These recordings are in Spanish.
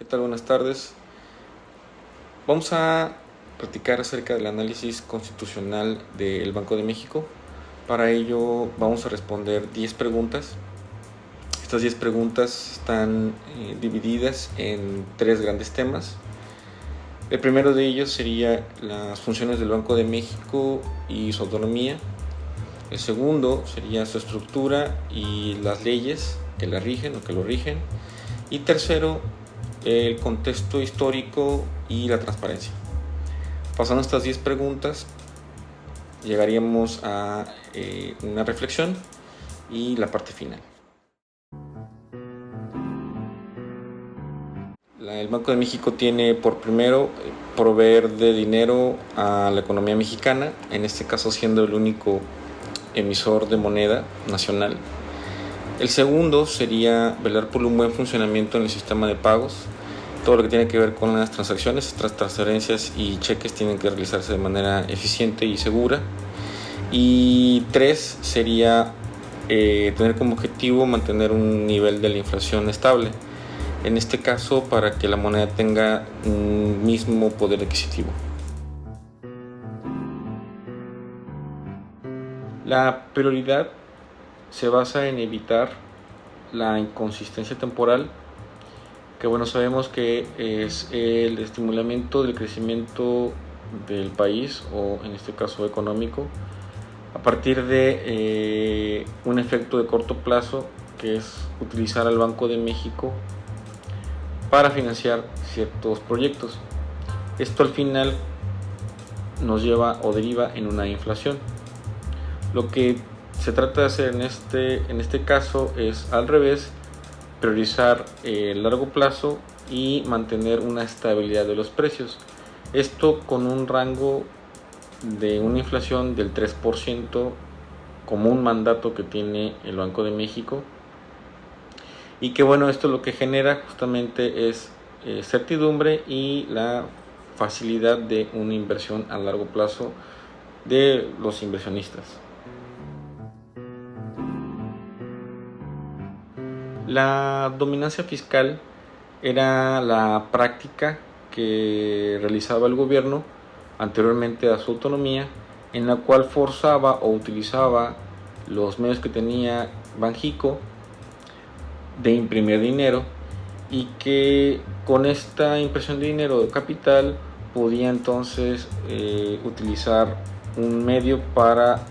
tal? Buenas tardes. Vamos a platicar acerca del análisis constitucional del Banco de México. Para ello vamos a responder 10 preguntas. Estas 10 preguntas están divididas en 3 grandes temas. El primero de ellos sería las funciones del Banco de México y su autonomía. El segundo sería su estructura y las leyes que la rigen o que lo rigen. Y tercero, el contexto histórico y la transparencia. Pasando estas 10 preguntas, llegaríamos a una reflexión y la parte final. El Banco de México tiene por primero proveer de dinero a la economía mexicana, en este caso siendo el único emisor de moneda nacional. El segundo sería velar por un buen funcionamiento en el sistema de pagos. Todo lo que tiene que ver con las transacciones, transferencias y cheques tienen que realizarse de manera eficiente y segura. Y 3 sería tener como objetivo mantener un nivel de la inflación estable. En este caso, para que la moneda tenga un mismo poder adquisitivo. La prioridad se basa en evitar la inconsistencia temporal, que sabemos que es el estimulamiento del crecimiento del país, o en este caso económico, a partir de un efecto de corto plazo, que es utilizar al Banco de México para financiar ciertos proyectos. Esto al final nos lleva o deriva en una inflación. Lo que se trata de hacer en este caso es al revés, priorizar el largo plazo y mantener una estabilidad de los precios. Esto con un rango de una inflación del 3% como un mandato que tiene el Banco de México. Y que esto lo que genera justamente es certidumbre y la facilidad de una inversión a largo plazo de los inversionistas. La dominancia fiscal era la práctica que realizaba el gobierno anteriormente a su autonomía, en la cual forzaba o utilizaba los medios que tenía Banxico de imprimir dinero, y que con esta impresión de dinero de capital podía entonces utilizar un medio para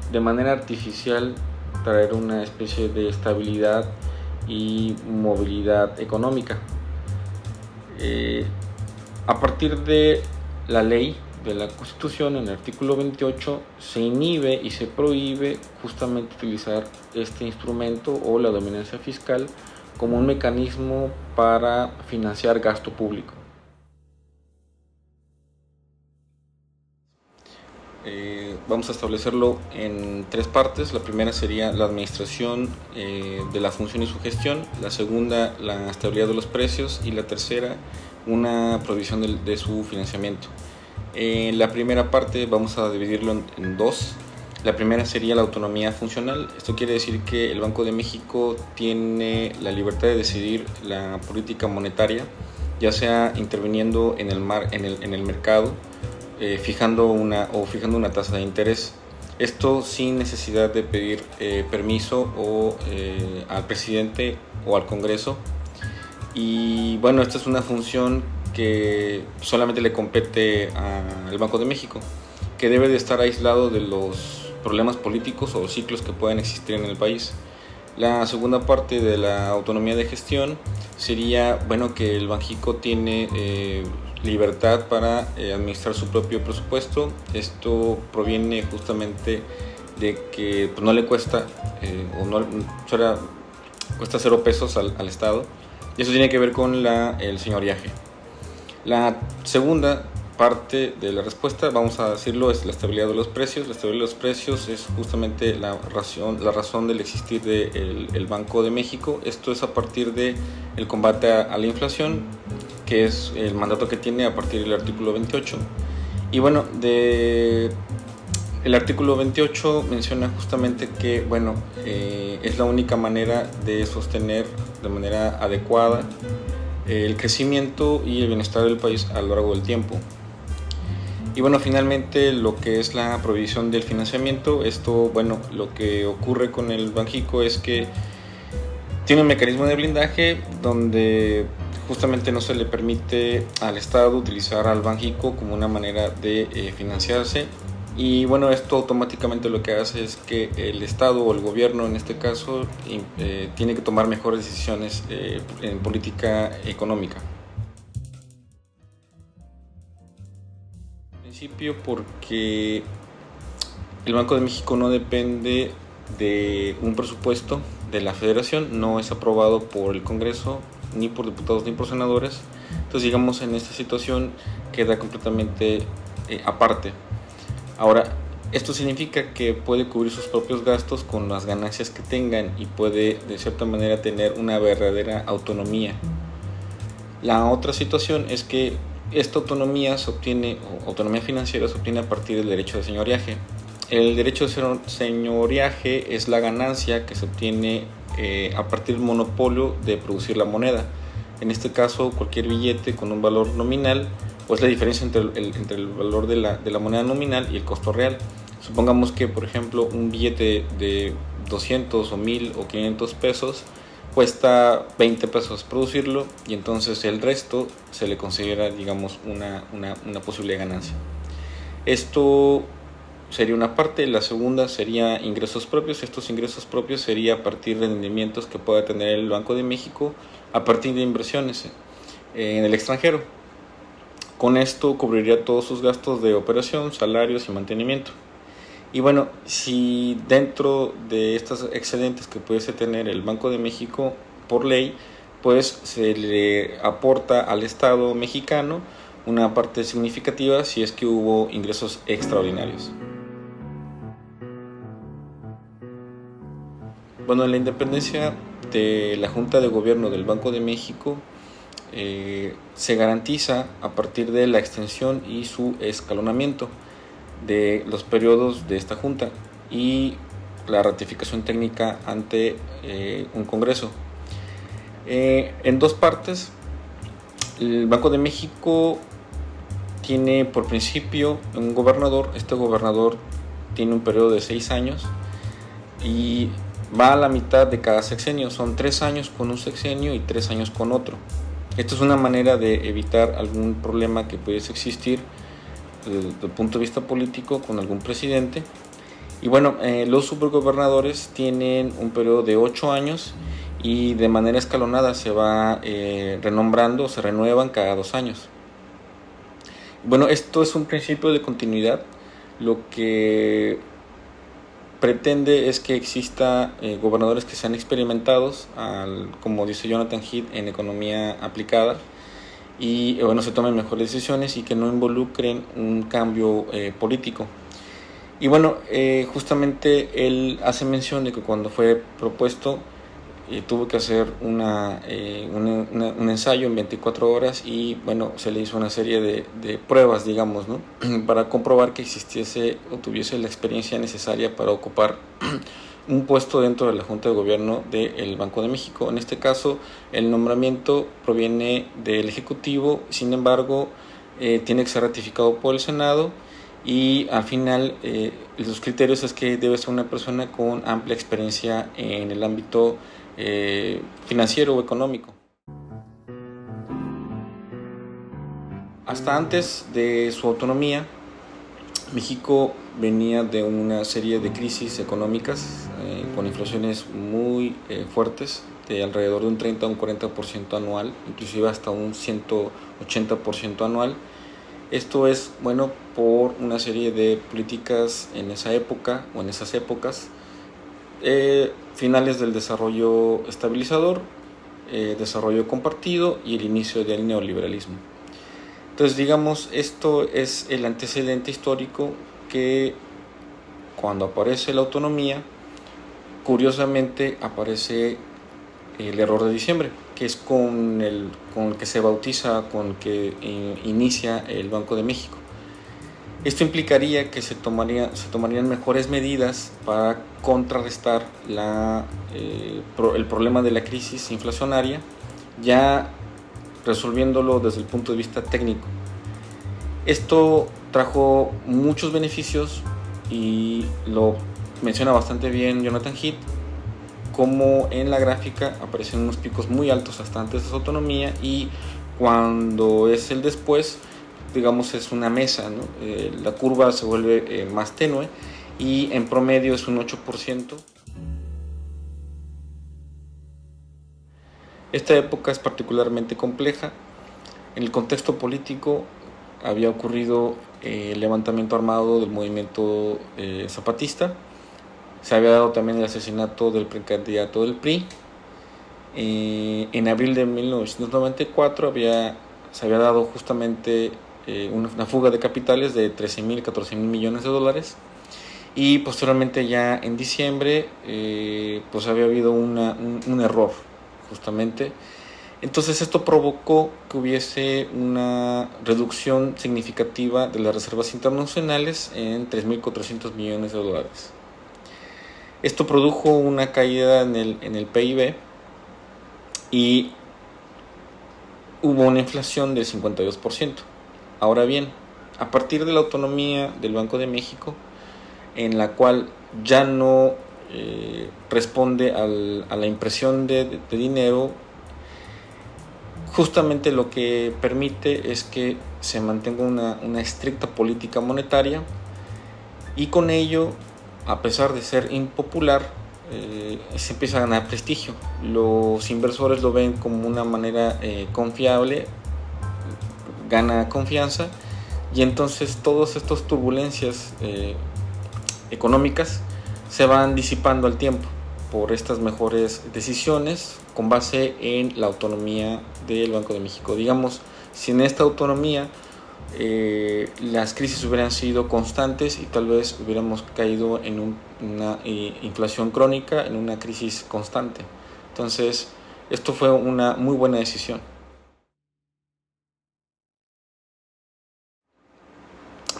de manera artificial traer una especie de estabilidad y movilidad económica. A partir de la ley de la Constitución, en el artículo 28, se inhibe y se prohíbe justamente utilizar este instrumento o la dominancia fiscal como un mecanismo para financiar gasto público. Vamos a establecerlo en 3 partes. La primera sería la administración de la función y su gestión, la segunda la estabilidad de los precios y la tercera una provisión de su financiamiento. En la primera parte vamos a dividirlo en 2. La primera sería la autonomía funcional. Esto quiere decir que el Banco de México tiene la libertad de decidir la política monetaria, ya sea interviniendo en el mercado, fijando una tasa de interés. Esto sin necesidad de pedir permiso al presidente o al Congreso. Y esta es una función que solamente le compete al Banco de México, que debe de estar aislado de los problemas políticos o ciclos que puedan existir en el país. La segunda parte de la autonomía de gestión sería que el Banxico tiene libertad para administrar su propio presupuesto. Esto proviene justamente de que no le cuesta cuesta 0 pesos al Estado, y eso tiene que ver con el señoreaje. La segunda parte de la respuesta, vamos a decirlo, es la estabilidad de los precios. La estabilidad de los precios es justamente la razón del existir del Banco de México. Esto es a partir del combate a la inflación, que es el mandato que tiene a partir del artículo 28. Y el artículo 28 menciona justamente que es la única manera de sostener de manera adecuada el crecimiento y el bienestar del país a lo largo del tiempo. Y bueno, finalmente lo que es la provisión del financiamiento, esto, bueno, lo que ocurre con el Banxico es que tiene un mecanismo de blindaje donde justamente no se le permite al Estado utilizar al Banxico como una manera de financiarse. Y bueno, esto automáticamente lo que hace es que el Estado o el gobierno en este caso tiene que tomar mejores decisiones en política económica. En principio porque el Banco de México no depende de un presupuesto de la Federación, no es aprobado por el Congreso, ni por diputados ni por senadores. Entonces, digamos, en esta situación queda completamente aparte. Ahora, esto significa que puede cubrir sus propios gastos con las ganancias que tengan y puede de cierta manera tener una verdadera autonomía. La otra situación es que esta autonomía se obtiene, o autonomía financiera se obtiene a partir del derecho de señoreaje. El derecho de señoreaje es la ganancia que se obtiene a partir del monopolio de producir la moneda. En este caso, cualquier billete con un valor nominal, pues la diferencia entre el valor de la moneda nominal y el costo real. Supongamos que, por ejemplo, un billete de 200 o 1000 o 500 pesos cuesta 20 pesos producirlo, y entonces el resto se le considera, digamos, una posible ganancia. Esto sería una parte. La segunda sería ingresos propios. Estos ingresos propios sería a partir de rendimientos que pueda tener el Banco de México a partir de inversiones en el extranjero. Con esto cubriría todos sus gastos de operación, salarios y mantenimiento. Y bueno, si dentro de estos excedentes que pudiese tener el Banco de México por ley, pues se le aporta al Estado mexicano una parte significativa si es que hubo ingresos extraordinarios. Bueno, la independencia de la Junta de Gobierno del Banco de México se garantiza a partir de la extensión y su escalonamiento de los periodos de esta Junta y la ratificación técnica ante un Congreso. En dos partes, el Banco de México tiene por principio un gobernador. Este gobernador tiene un periodo de 6 años y va a la mitad de cada sexenio. Son 3 años con un sexenio y 3 años con otro. Esto es una manera de evitar algún problema que pudiese existir desde el punto de vista político con algún presidente. Y bueno, los subgobernadores tienen un periodo de 8 años y de manera escalonada se va renombrando, se renuevan cada 2 años. Bueno, esto es un principio de continuidad. Lo que pretende es que exista gobernadores que sean experimentados, como dice Jonathan Heath, en economía aplicada, y bueno, se tomen mejores decisiones y que no involucren un cambio político. Y bueno, justamente él hace mención de que cuando fue propuesto tuvo que hacer un ensayo en 24 horas y bueno, se le hizo una serie de pruebas, digamos, ¿no? Para comprobar que existiese o tuviese la experiencia necesaria para ocupar un puesto dentro de la Junta de Gobierno del Banco de México. En este caso, el nombramiento proviene del Ejecutivo, sin embargo, tiene que ser ratificado por el Senado y al final los criterios es que debe ser una persona con amplia experiencia en el ámbito financiero o económico. Hasta antes de su autonomía, México venía de una serie de crisis económicas con inflaciones muy fuertes, de alrededor de un 30 a un 40% anual, inclusive hasta un 180% anual. Esto es, bueno, por una serie de políticas en esa época o en esas épocas, finales del desarrollo estabilizador, desarrollo compartido y el inicio del neoliberalismo. Entonces, digamos, esto es el antecedente histórico que cuando aparece la autonomía, curiosamente aparece el error de diciembre, que es con el que se bautiza, con que inicia el Banco de México. Esto implicaría que se tomarían mejores medidas para contrarrestar el problema de la crisis inflacionaria, ya resolviéndolo desde el punto de vista técnico. Esto trajo muchos beneficios y lo menciona bastante bien Jonathan Heath, como en la gráfica aparecen unos picos muy altos hasta antes de su autonomía, y cuando es el después, digamos, es una mesa, ¿no? La curva se vuelve más tenue y en promedio es un 8%. Esta época es particularmente compleja. En el contexto político había ocurrido el levantamiento armado del movimiento zapatista. Se había dado también el asesinato del precandidato del PRI. En abril de 1994 se había dado justamente una fuga de capitales de 13.000, 14.000 millones de dólares. Y posteriormente, ya en diciembre, pues había habido un error, justamente. Entonces esto provocó que hubiese una reducción significativa de las reservas internacionales en 3.400 millones de dólares. Esto produjo una caída en el PIB y hubo una inflación del 52%. Ahora bien, a partir de la autonomía del Banco de México, en la cual ya no responde a la impresión de dinero, justamente lo que permite es que se mantenga una estricta política monetaria, y con ello, a pesar de ser impopular, se empieza a ganar prestigio. Los inversores lo ven como una manera confiable, gana confianza, y entonces todas estas turbulencias económicas se van disipando al tiempo por estas mejores decisiones con base en la autonomía del Banco de México. Digamos, sin esta autonomía, las crisis hubieran sido constantes y tal vez hubiéramos caído en una inflación crónica, en una crisis constante. Entonces, esto fue una muy buena decisión.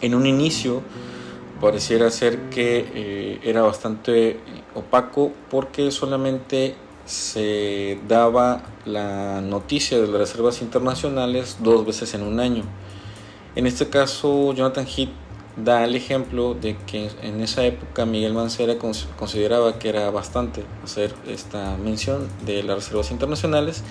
En un inicio pareciera ser que era bastante opaco, porque solamente se daba la noticia de las reservas internacionales 2 veces en un año. En este caso, Jonathan Heath da el ejemplo de que en esa época Miguel Mancera consideraba que era bastante hacer esta mención de las reservas internacionales.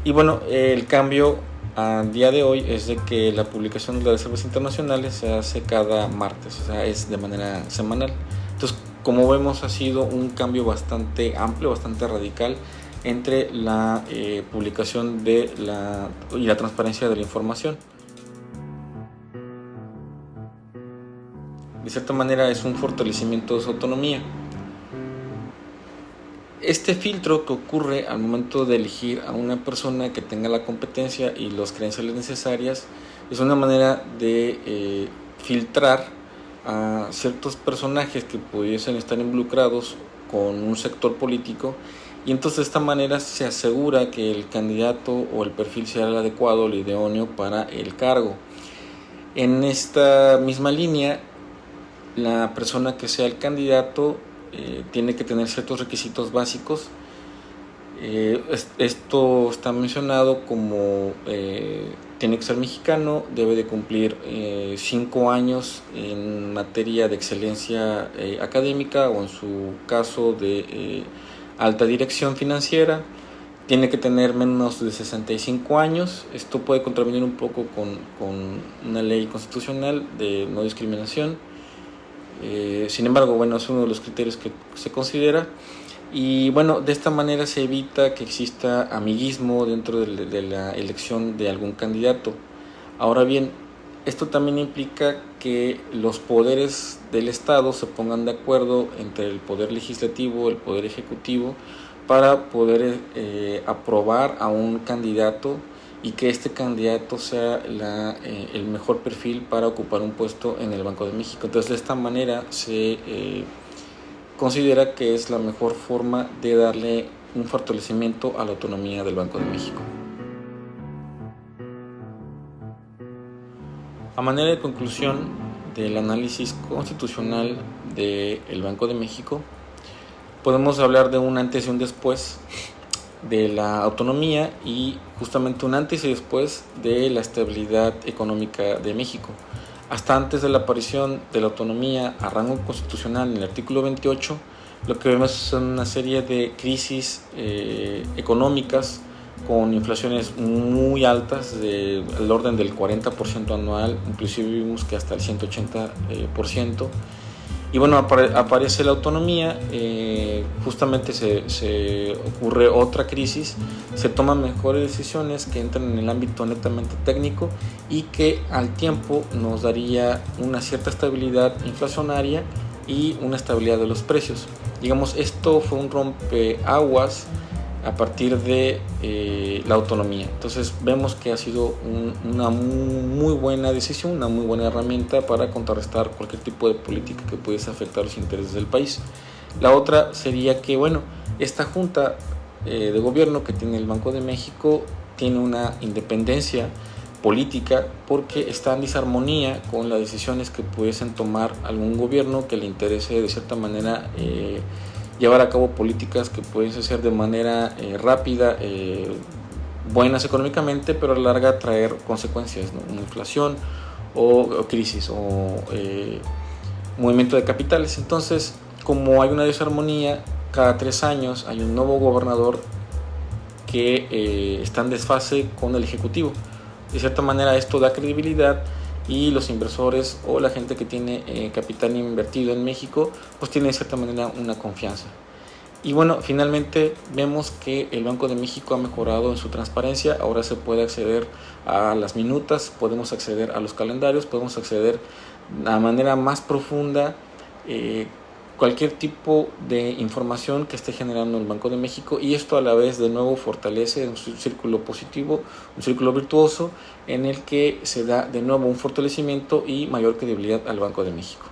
Y bueno, el cambio a día de hoy es de que la publicación de las reservas internacionales se hace cada martes, o sea, es de manera semanal. Entonces, como vemos, ha sido un cambio bastante amplio, bastante radical entre la publicación y la transparencia de la información. De cierta manera es un fortalecimiento de su autonomía. Este filtro que ocurre al momento de elegir a una persona que tenga la competencia y las credenciales necesarias es una manera de filtrar a ciertos personajes que pudiesen estar involucrados con un sector político, y entonces de esta manera se asegura que el candidato o el perfil sea el adecuado, el idóneo para el cargo. En esta misma línea, la persona que sea el candidato tiene que tener ciertos requisitos básicos. Esto está mencionado como tiene que ser mexicano, debe de cumplir 5 años en materia de excelencia académica, o en su caso de alta dirección financiera. Tiene que tener menos de 65 años. Esto puede contravenir un poco con una ley constitucional de no discriminación. Sin embargo, bueno, es uno de los criterios que se considera. Y bueno, de esta manera se evita que exista amiguismo dentro de la elección de algún candidato. Ahora bien, esto también implica que los poderes del Estado se pongan de acuerdo entre el poder legislativo, el poder ejecutivo, para poder aprobar a un candidato, y que este candidato sea el mejor perfil para ocupar un puesto en el Banco de México. Entonces, de esta manera se considera que es la mejor forma de darle un fortalecimiento a la autonomía del Banco de México. A manera de conclusión del análisis constitucional del Banco de México, podemos hablar de un antes y un después de la autonomía y justamente un antes y después de la estabilidad económica de México. Hasta antes de la aparición de la autonomía a rango constitucional en el artículo 28, lo que vemos son una serie de crisis económicas con inflaciones muy altas del orden del 40% anual, inclusive vimos que hasta el 180%. Y bueno, aparece la autonomía, justamente se ocurre otra crisis, se toman mejores decisiones que entran en el ámbito netamente técnico y que al tiempo nos daría una cierta estabilidad inflacionaria y una estabilidad de los precios. Digamos, esto fue un rompeaguas a partir de la autonomía. Entonces vemos que ha sido una muy buena decisión, una muy buena herramienta para contrarrestar cualquier tipo de política que pudiese afectar los intereses del país. La otra sería que, bueno, esta junta de gobierno que tiene el Banco de México tiene una independencia política porque está en disarmonía con las decisiones que pudiesen tomar algún gobierno que le interese de cierta manera llevar a cabo políticas que pueden ser de manera rápida, buenas económicamente, pero a la larga traer consecuencias, ¿no? Una inflación o crisis o movimiento de capitales. Entonces, como hay una desarmonía, cada 3 años hay un nuevo gobernador que está en desfase con el Ejecutivo. De cierta manera esto da credibilidad y los inversores o la gente que tiene capital invertido en México pues tiene de cierta manera una confianza. Y bueno, finalmente vemos que el Banco de México ha mejorado en su transparencia. Ahora se puede acceder a las minutas, podemos acceder a los calendarios, podemos acceder de manera más profunda cualquier tipo de información que esté generando el Banco de México, y esto a la vez de nuevo fortalece un círculo positivo, un círculo virtuoso en el que se da de nuevo un fortalecimiento y mayor credibilidad al Banco de México.